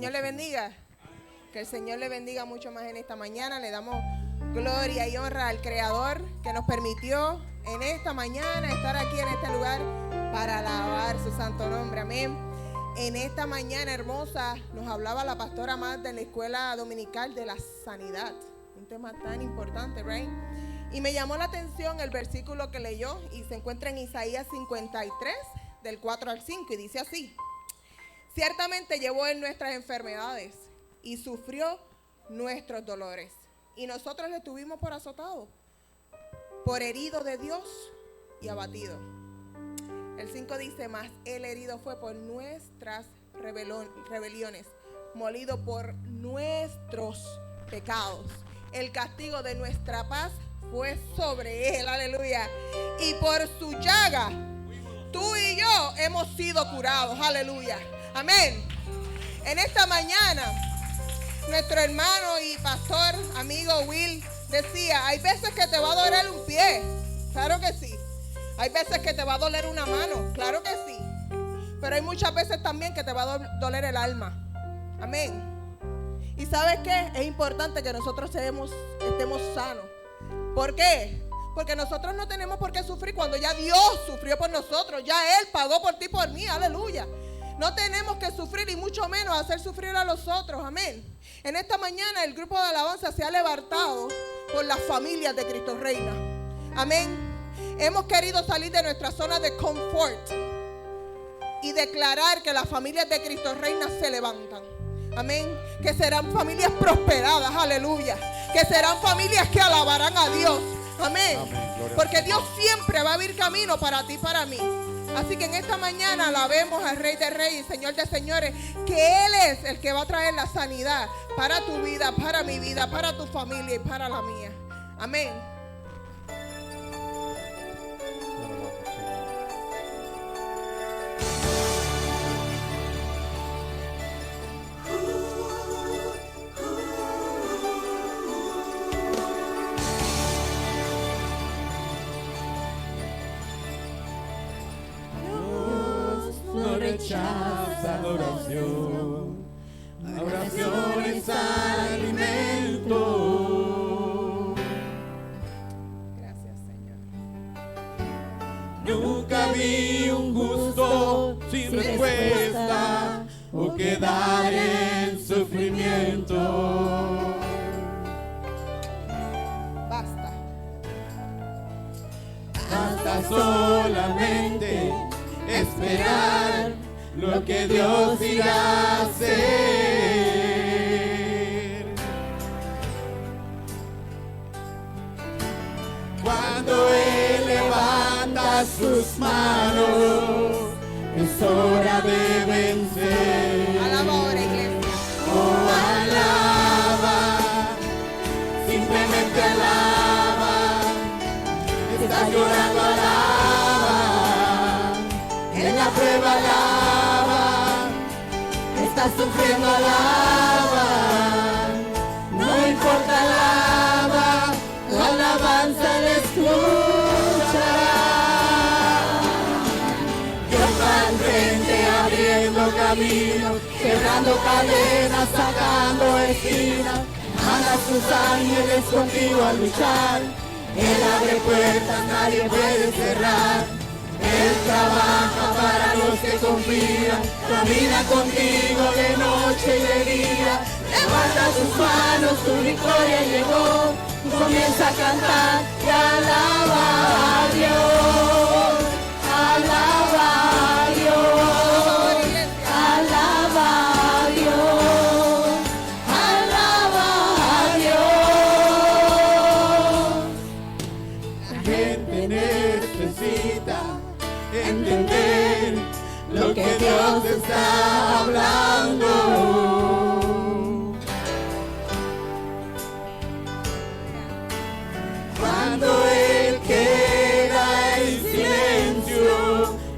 Señor le bendiga. Que el Señor le bendiga mucho más en esta mañana. Le damos gloria y honra al Creador que nos permitió en esta mañana estar aquí en este lugar para alabar su santo nombre. Amén. En esta mañana hermosa nos hablaba la pastora Magda en la escuela dominical de la sanidad. Un tema tan importante, ¿right? Y me llamó la atención el versículo que leyó y se encuentra en Isaías 53, del 4 al 5, y dice así: ciertamente llevó él nuestras enfermedades y sufrió nuestros dolores, y nosotros le tuvimos por azotado, por herido de Dios y abatido. El 5 dice: mas el herido fue por nuestras rebeliones, molido por nuestros pecados. El castigo de nuestra paz fue sobre él, aleluya. Y por su llaga, tú y yo hemos sido curados, aleluya. Amén. En esta mañana, nuestro hermano y pastor, amigo Will, decía: hay veces que te va a doler un pie, claro que sí. Hay veces que te va a doler una mano, claro que sí. Pero hay muchas veces también que te va a doler el alma. Amén. ¿Y sabes qué? Es importante que nosotros estemos sanos. ¿Por qué? Porque nosotros no tenemos por qué sufrir cuando ya Dios sufrió por nosotros. Ya Él pagó por ti y por mí, aleluya. No tenemos que sufrir y mucho menos hacer sufrir a los otros, amén. En esta mañana el grupo de alabanza se ha levantado por las familias de Cristo Reina, amén. Hemos querido salir de nuestra zona de confort y declarar que las familias de Cristo Reina se levantan, amén. Que serán familias prosperadas, aleluya. Que serán familias que alabarán a Dios, amén. Porque Dios siempre va a abrir camino para ti y para mí. Así que en esta mañana alabemos al Rey de Reyes y Señor de Señores, que Él es el que va a traer la sanidad para tu vida, para mi vida, para tu familia y para la mía. Amén. Rechaza la oración. La oración es alimento. Gracias, Señor. Nunca vi un justo sin respuesta o quedar en sufrimiento. Basta. Basta solamente esperar lo que Dios irá a hacer. Cuando Él levanta sus manos, es hora de vencer. Alaba ahora, iglesia. Oh, alaba, simplemente alaba. Estás llorando, alaba. En la prueba alaba, estás sufriendo, alaba, no importa, alaba, la alabanza le escuchará. Dios va al frente abriendo camino, quebrando cadenas, sacando espinas, manda sus ángeles contigo a luchar. Él abre puertas, nadie puede cerrar. Él trabaja para los que confían, camina contigo de noche y de día. Levanta tus manos, tu victoria llegó. Comienza a cantar y alaba a Dios. Alaba a Dios. Alaba a Dios. Alaba a Dios. La gente necesita entender lo que Dios está hablando. Cuando Él queda en silencio,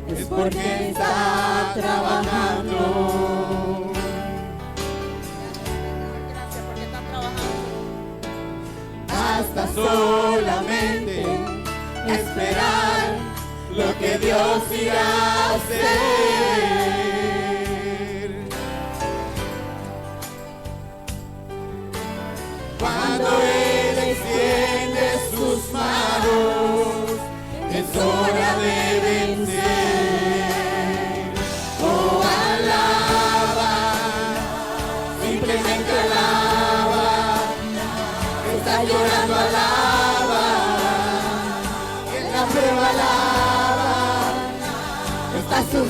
es porque está trabajando. Gracias porque están trabajando. Basta solamente esperar lo que Dios irá a hacer.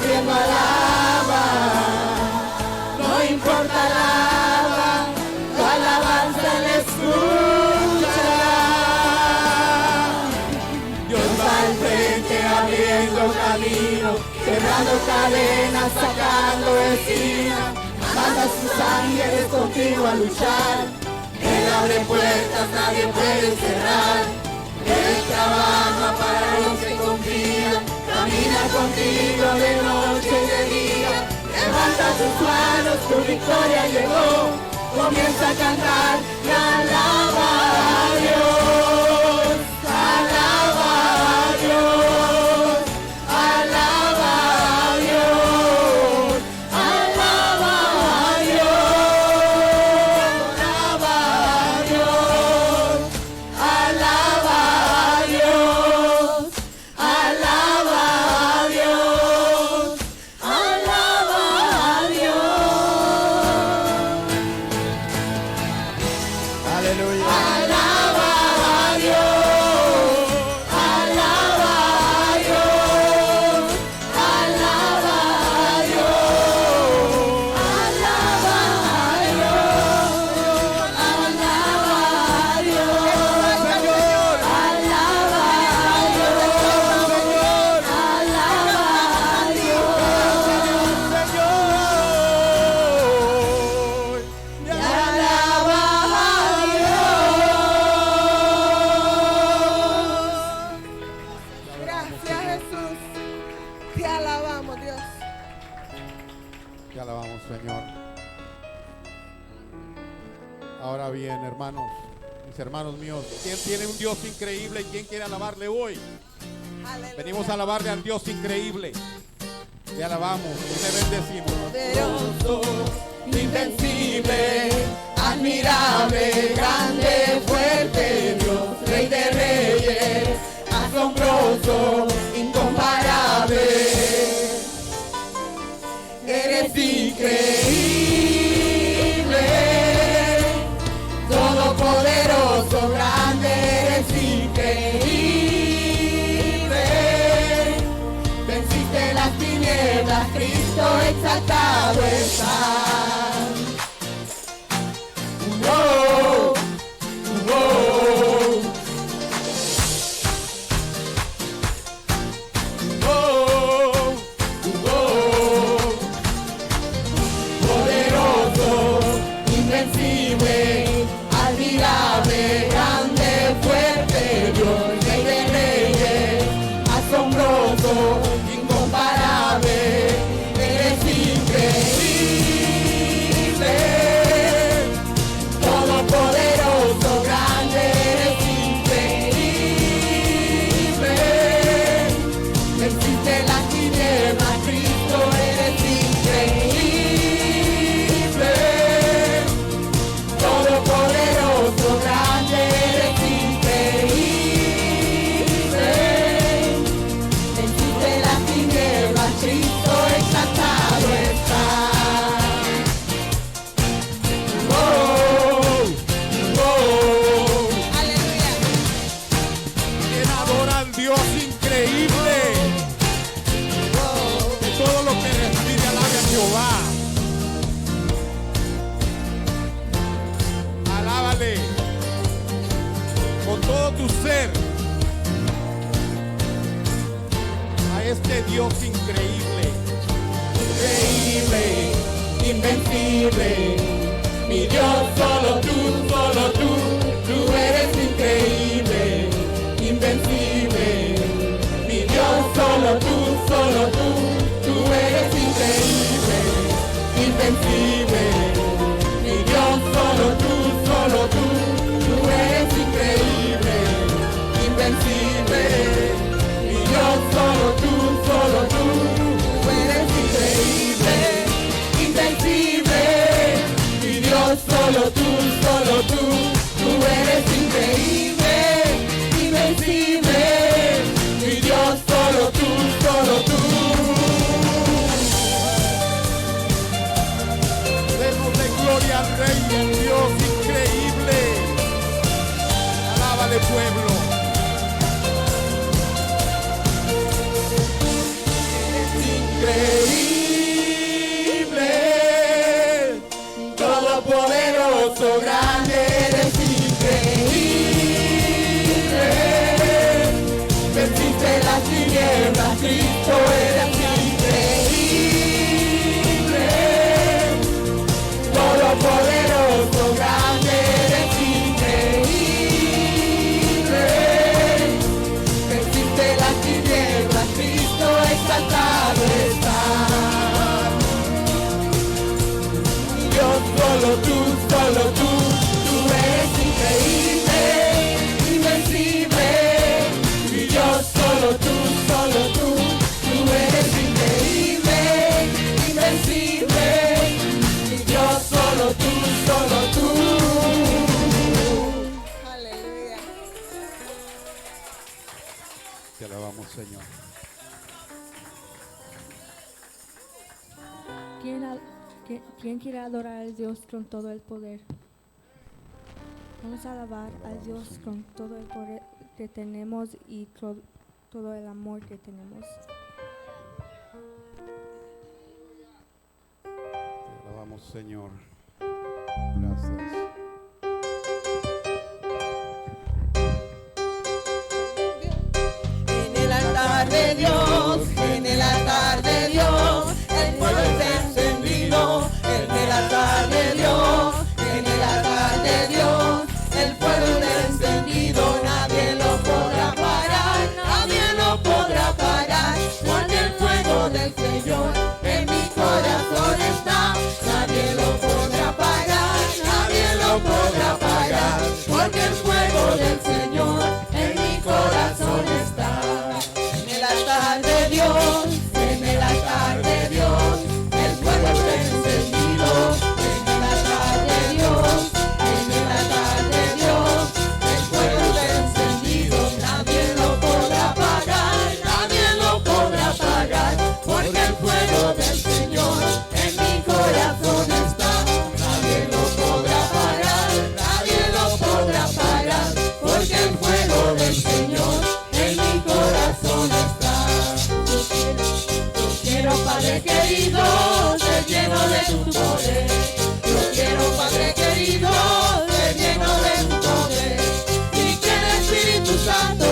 sufriendo alaba, no importa alaba, tu alabanza le escuchará. Dios va al frente abriendo camino, quebrando cadenas, sacando espinas, manda a sus ángeles contigo a luchar. Él abre puertas, nadie puede cerrar. Él trabaja para los que confían, camina contigo de noche y de día. Levanta tus manos, tu victoria llegó. Comienza a cantar y alaba a Dios, alaba a Dios, alaba a Dios, alaba a Dios, alaba a Dios, alaba a Dios, alaba a Dios, alaba a Dios. Aleluya. Alaba a Dios, alaba a Dios, alaba a Dios, alaba a Dios, alaba a Dios, Señor, alaba a Dios, Señor, alaba a Dios, Señor, y alaba a Gracias, Jesús. Te alabamos, Dios. Te alabamos, Señor. Ahora bien, hermanos, mis hermanos míos, ¿quién tiene un Dios increíble y quién quiere alabarle hoy? Aleluya. Venimos a alabarle al Dios increíble. Le alabamos y le bendecimos. Poderoso, invencible, admirable, grande, fuerte, Dios, Rey de reyes, asombroso, incomparable. Eres increíble, todopoderoso, grande, eres increíble. Venciste las tinieblas, Cristo exaltado está. Oh, oh, oh, oh. Poderoso, invencible, admirable, grande, fuerte, Dios, Rey de reyes, asombroso, incomparable, eres increíble, todopoderoso, grande, eres increíble. Venciste las tinieblas, Cristo, eres increíble, todopoderoso, grande, eres increíble. Venciste las tinieblas, Cristo exaltado está. Oh, oh. Aleluya. ¿Quién adora al Dios increíble? Que todo lo que respire alabe a Jehová. Alábale con todo tu ser a este Dios increíble. Increíble, invencible, mi Dios, solo tú, tú eres increíble, invencible, mi Dios, solo tú, tú eres increíble, invencible, mi Dios, solo tú, tú eres increíble, invencible, mi Dios, solo tú, tú eres increíble, invencible, mi Dios, solo tú, tú eres increíble, invencible, mi Dios, solo tú, Démosle gloria al Rey, al Dios increíble. Alábale, pueblo. eres increíble. Todopoderoso, grande, eres increíble. Venciste las tinieblas, Cristo, eres increíble. Todopoderoso, grande, eres increíble. Venciste las tinieblas, Cristo, exaltado está. Dios, solo tú, tú eres increíble, invencible. Mi Dios, solo tú eres increíble, invencible. Mi Dios, solo tú. Aleluya. Te alabamos, Señor. ¿Quién quiere adorar a Dios con todo el poder? Vamos a alabar a Dios con todo el poder que tenemos y todo el amor que tenemos. Te alabamos, Señor. Gracias. En el altar de Dios, en el altar de Dios, el fuego está encendido. En el altar de Dios, en el altar de Dios, el fuego está encendido. Nadie lo podrá parar, nadie lo podrá parar, porque el fuego del Señor en mi corazón está. Nadie lo podrá parar, nadie lo podrá parar, porque el fuego del Señor en mi corazón está. En el altar de Dios, en el altar de Dios, el fuego está encendido. En el altar de Dios, en el altar de Dios, el fuego está encendido. Nadie lo podrá apagar, nadie lo podrá apagar, porque el fuego del Señor en mi corazón está. Nadie lo podrá apagar, nadie lo podrá apagar, porque el fuego del Señor en mi corazón está. Yo quiero, Padre querido, ser lleno de tu poder. Yo quiero, Padre querido, ser lleno de tu poder. Y que el Espíritu Santo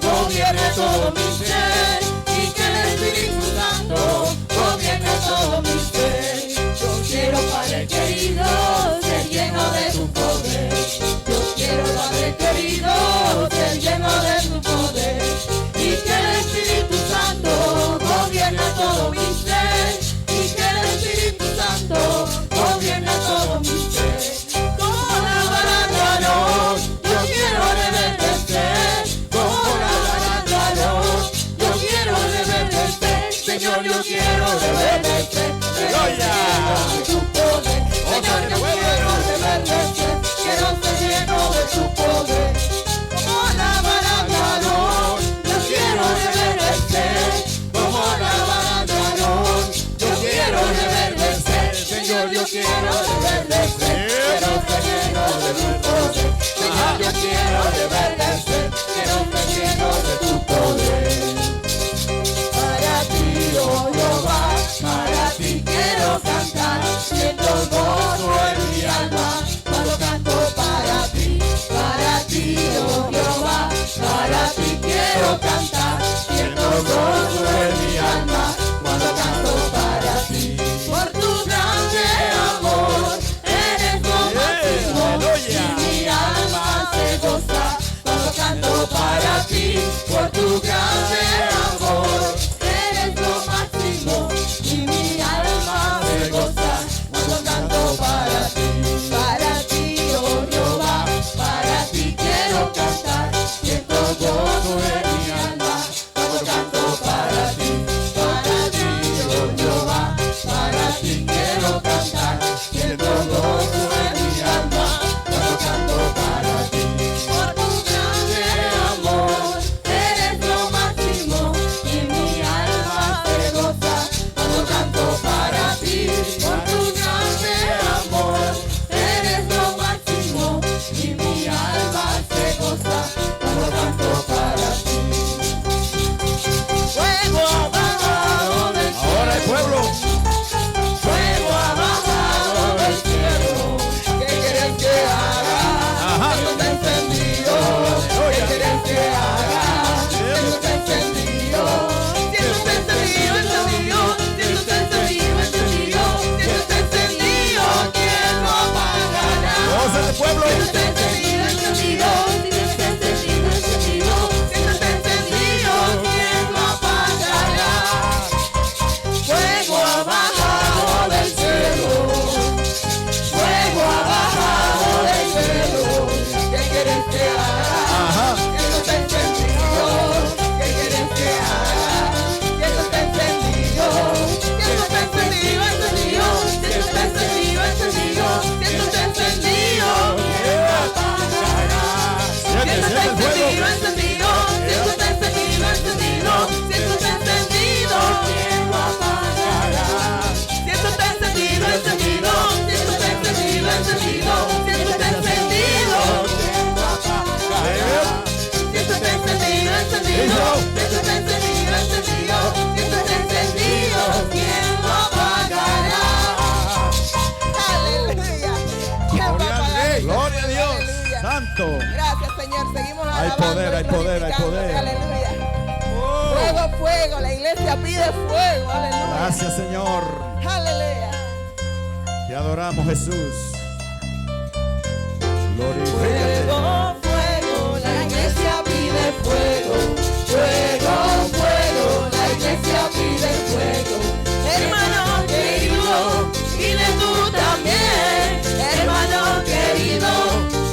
gobierne todo mi ser. Y que el Espíritu Santo gobierne todo mi ser. Yo quiero, Padre querido, ser lleno de tu poder. Yo quiero, Padre querido, ser lleno de tu poder. Y que el Espíritu Santo gobierne todo mi ser. Y que el Espíritu Santo gobierne todo mi ser. Con alabanza a Dios, yo quiero reverdecer. Con alabanza a Dios, yo quiero reverdecer. Señor, yo quiero reverdecer. Tu poder, Santo. Gracias, Señor. Seguimos Hay alabando. poder, y hay poder, hay glorificándote. poder. Aleluya. Oh. Fuego, fuego. La iglesia pide fuego. Aleluya. Gracias, Señor. Aleluya. Te adoramos, Jesús. Glorifícate. Fuego, fuego. La iglesia pide fuego. Fuego, fuego. La iglesia pide fuego. Hermano querido, pide tú también. Hermano querido,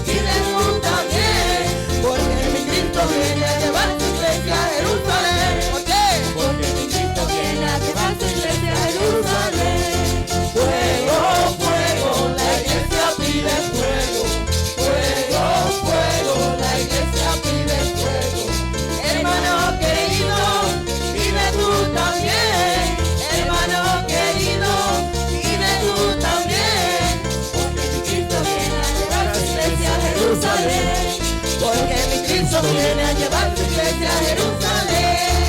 pide tú también. Porque mi Cristo viene a llevar su iglesia a Jerusalén. ¿Por qué? Porque mi Cristo viene a llevar su iglesia a Jerusalén. Fuego, fuego, la iglesia pide fuego. Fuego, fuego, la iglesia pide fuego. Hermano querido, pide tú también. Hermano querido, pide tú también. Porque mi Cristo viene a llevar su iglesia a Jerusalén. Porque mi Cristo viene a llevar su iglesia a Jerusalén.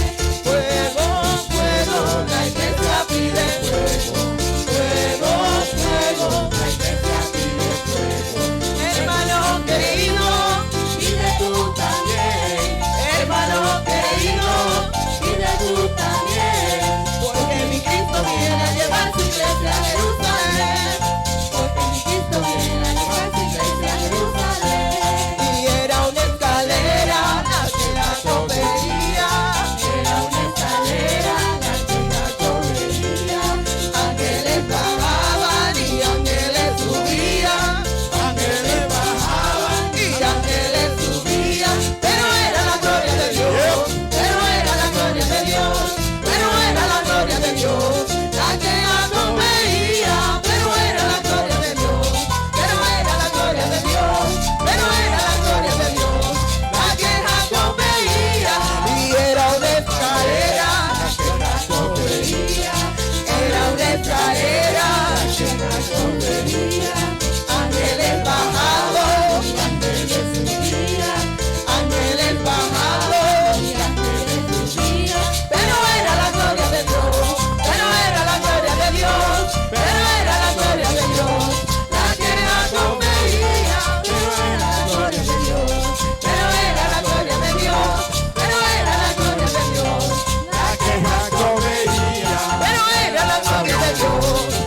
Fuego, fuego, la iglesia pide fuego. Fuego, fuego, la iglesia pide fuego. Hermano querido, pide tú también. Hermano querido, pide tú también. Porque mi Cristo viene a llevar su iglesia a Jerusalén. Porque mi Cristo viene a llevar su iglesia a Jerusalén. Y era una escalera la que Jacob veía. Era una escalera la que Jacob veía. Ángeles bajaban y ángeles subían. Ángeles bajaban y ángeles subían. Pero era la gloria de Dios. Pero era la gloria de Dios. Pero era la gloria de Dios. La que Jacob veía. Pero era la gloria de Dios. Pero era la gloria de Dios. Pero era la gloria de Dios. La que Jacob veía. Y era una escalera la que Jacob veía. Era una escalera la que Jacob veía. Ángeles bajados y ángeles subían. Ángeles bajados y ángeles subían. Pero era la gloria de Dios. Pero era la gloria de Dios. Pero era la gloria de Dios. La que Jacob veía. Pero era la gloria de Dios. Pero era la gloria de Dios. Pero era la gloria de Dios. La que Jacob veía. pero era la gloria de Dios.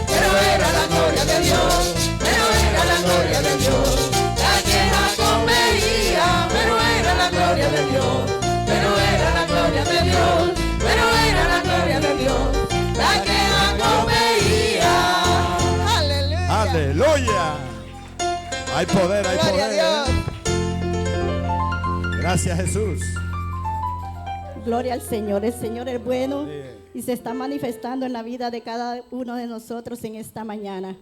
Pero era la gloria de Dios. Pero era la gloria de Dios. La que Jacob veía. Pero era la gloria de Dios. Pero era la gloria de Dios. Pero era la gloria de Dios. La que Jacob veía. Aleluya. Aleluya. Hay poder, hay Gloria a poder. Dios. Gracias, Jesús. Gloria al Señor. El Señor es bueno y se está manifestando en la vida de cada uno de nosotros en esta mañana.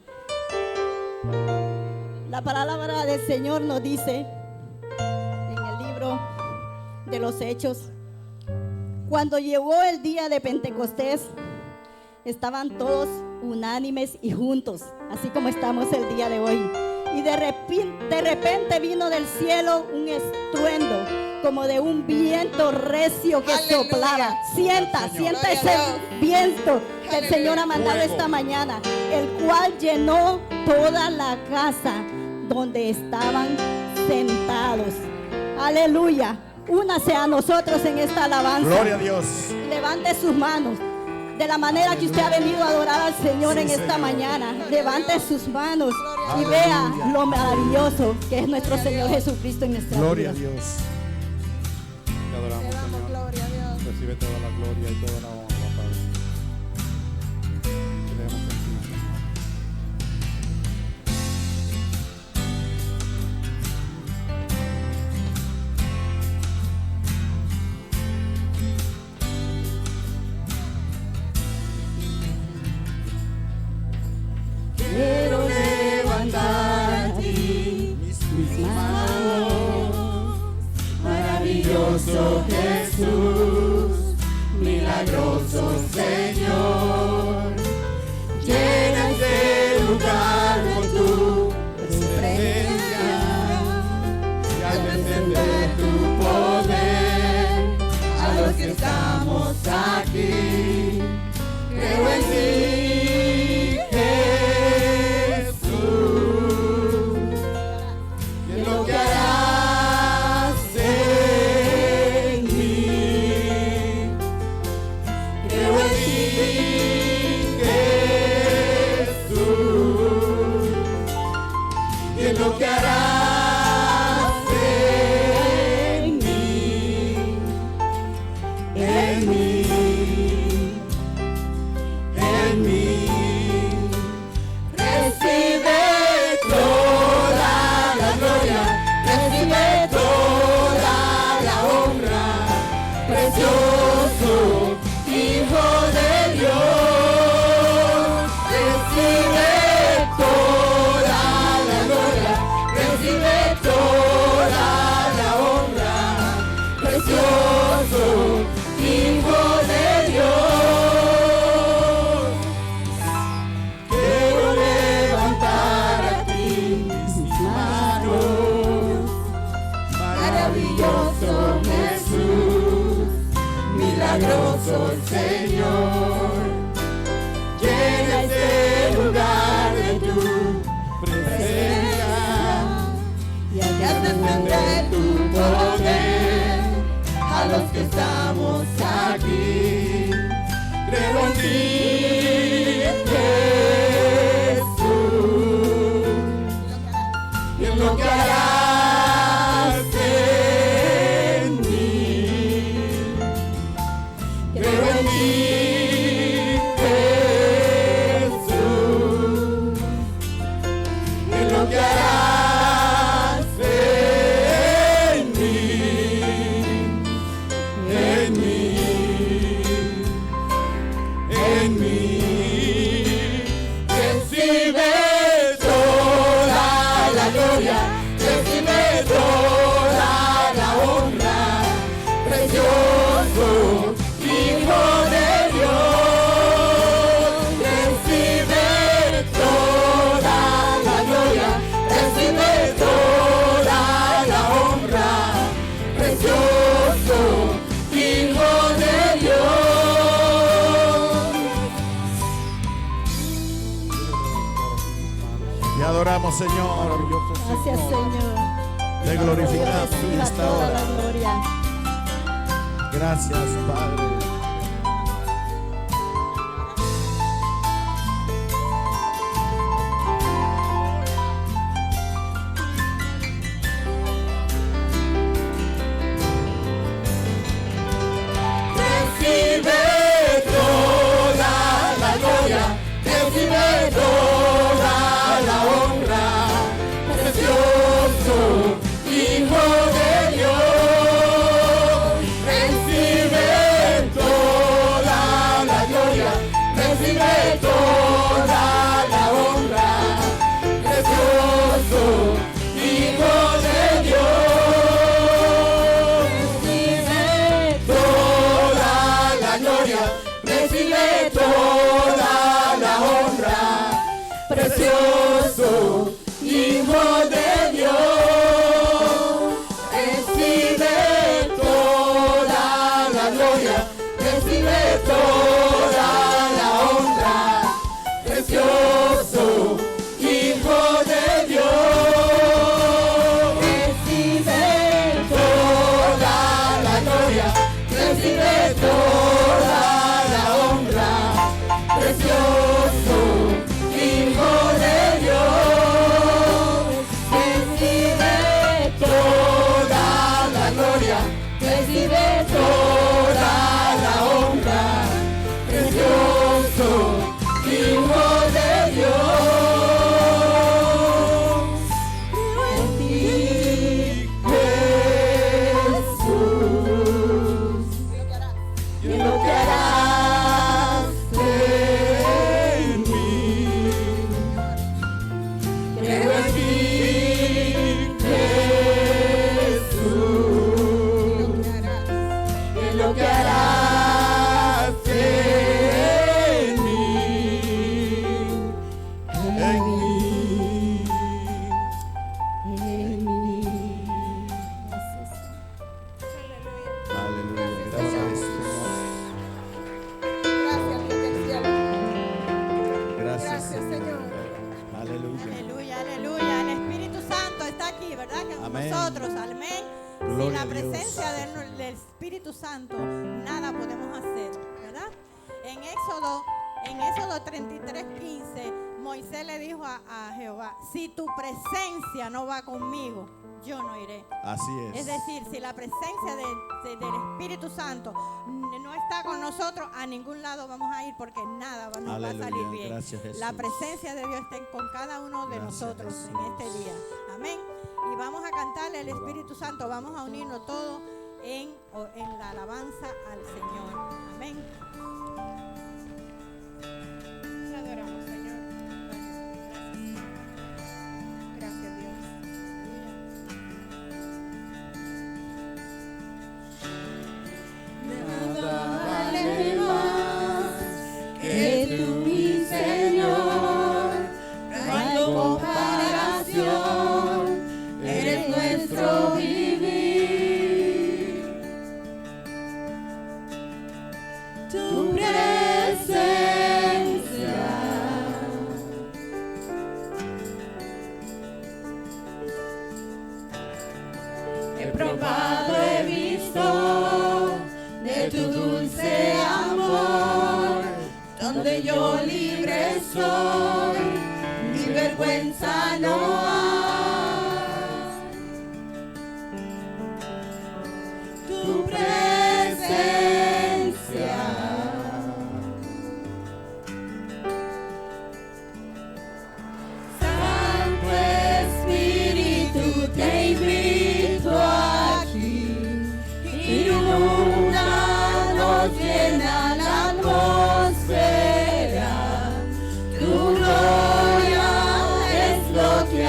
La palabra del Señor nos dice en el libro de los Hechos: cuando llegó el día de Pentecostés, estaban todos unánimes y juntos, así como estamos el día de hoy. Y de repente vino del cielo un estruendo, como de un viento recio que Aleluya. soplaba. Sienta Gloria ese a Dios. viento que el Señor ha mandado Fuego. esta mañana, el cual llenó toda la casa donde estaban sentados. Aleluya. Únase a nosotros en esta alabanza. Gloria a Dios. Levante sus manos de la manera que usted ha venido a adorar al Señor Sí, en esta Señor. mañana. Levante sus manos y Aleluya. vea lo maravilloso que es nuestro Señor Jesucristo en nuestra Gloria a vida. Dios. Te adoramos, Te damos Señor. gloria a Dios. Recibe toda la gloria y toda la honra, Padre. Creemos en ti, Señor. Quiero levantar a ti mis manos. Maravilloso Jesús, milagroso Señor. Llena este lugar con tu presencia y al descender tu poder a los que estamos aquí. Creo en ti, Jesús, y en lo que harás y en lo que harás en mí, en mí, en mí. Recibe toda la gloria, recibe toda la honra, precioso Hijo de Dios. Recibe toda la gloria, recibe toda la honra, precioso Hijo de Dios. Quiero levantar a ti mis manos, maravilloso Jesús, milagroso Señor. Llena este lugar de tu presencia y de tu poder a los que estamos aquí. Creo en ti, Jesús, y en lo que harás en mí. Creo en ti, Jesús, y en lo que harás en mí, en mí, en mí. Recibe toda la gloria, recibe toda la honra, precioso Hijo de Dios. Recibe toda la gloria, recibe toda la honra, precioso Hijo de Dios. Te adoramos, Señor. Gracias, Señor. Te glorificamos en Reciba esta toda hora. la gloria. Gracias, Padre. Recibe toda la gloria, recibe toda la honra, precioso Hijo de Dios. Recibe toda la gloria, recibe toda la honra, precioso Hijo de Dios. Recibe toda la gloria, recibe toda la honra, precioso Hijo de Dios. Recibe toda la gloria, recibe toda la honra, precioso Hijo de Dios. Recibe toda la gloria, recibe toda la honra, precioso Hijo de Dios. Recibe toda la gloria, recibe toda la honra, precioso Hijo de Dios. En ti, Jesús, y en lo que harás en mí. Creo en ti, Jesús, y en lo que harás en mí, en mí, en mí. Aleluya. Gracias, Gracias, Dios del cielo. Señor. Gracias, Gracias, Señor. Aleluya. Aleluya, aleluya. El Espíritu Santo está aquí, ¿verdad? Que con Amén. nosotros, amén. Gloria Sin la a Dios. presencia del Espíritu Santo, nada podemos hacer, ¿verdad? En Éxodo 33:15, Moisés le dijo a Jehová, si tu presencia no va conmigo, yo no iré. Así es. Es decir, si la presencia del Espíritu Santo no está con nosotros, a ningún lado vamos a ir porque nada nos va a salir bien. Gracias, Jesús. La presencia de Dios está con cada uno de Gracias, nosotros Jesús. en este día. Amén. Y vamos a cantarle al Espíritu Santo, vamos a unirnos todos en la alabanza al Señor. Amén. Te adoramos, Señor. Gracias, Dios. Nada vale más que tú, mi Señor. No hay comparación, eres nuestro vivir. Tu presencia he probado, he visto de tu dulce amor, donde yo libre soy, mi vergüenza no hay. Tu presencia Santo Espíritu, te invito aquí, inúndanos, llena la atmósfera, tu gloria es lo que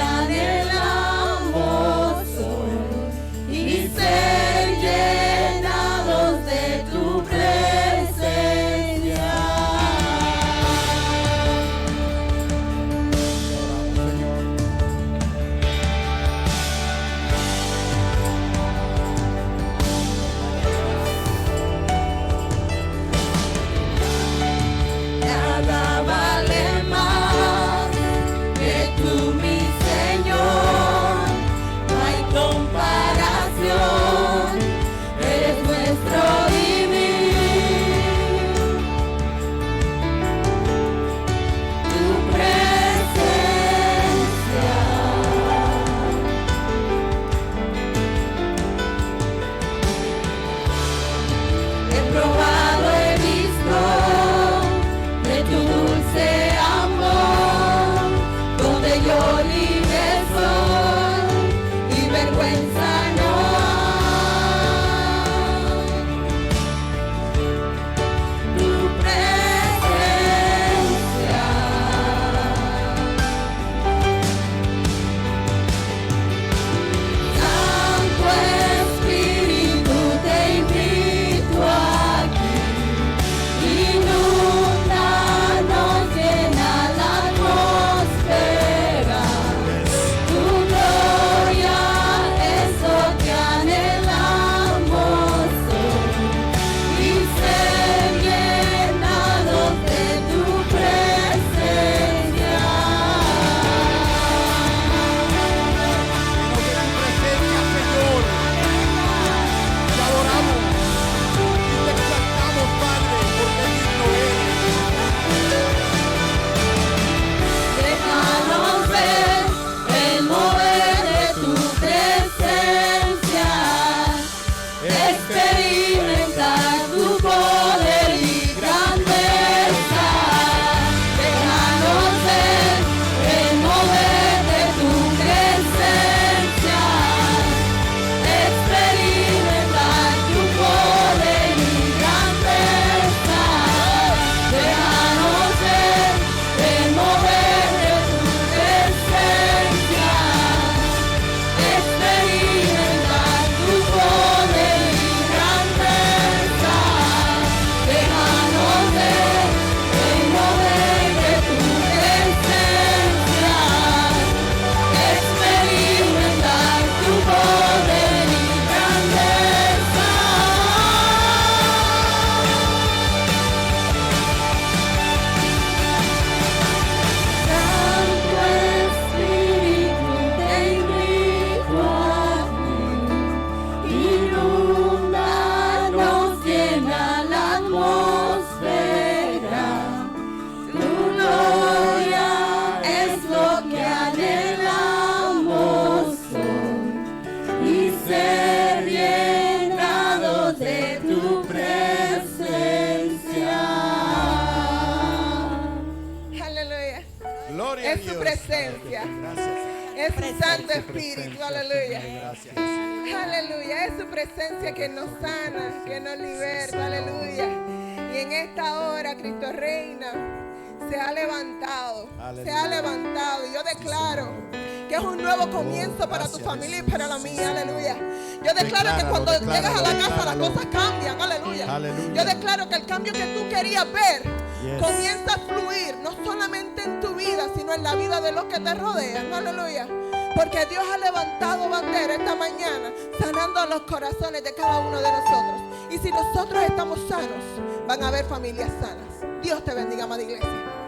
presencia. Es su Santo Espíritu, aleluya. Gracias. Aleluya, es su presencia que nos sana, que nos liberta, aleluya. Y en esta hora Cristo reina, se ha levantado, se ha levantado. Y yo declaro que es un nuevo comienzo para tu familia y para la mía, aleluya. Yo declaro que cuando llegas a la casa las cosas cambian, aleluya. Yo declaro que el cambio que tú querías ver comienza a fluir, no solamente en tu vida, sino en la vida de los que te rodean, aleluya. Porque Dios ha levantado bandera esta mañana, sanando los corazones de cada uno de nosotros. Y si nosotros estamos sanos, van a haber familias sanas. Dios te bendiga, amada iglesia.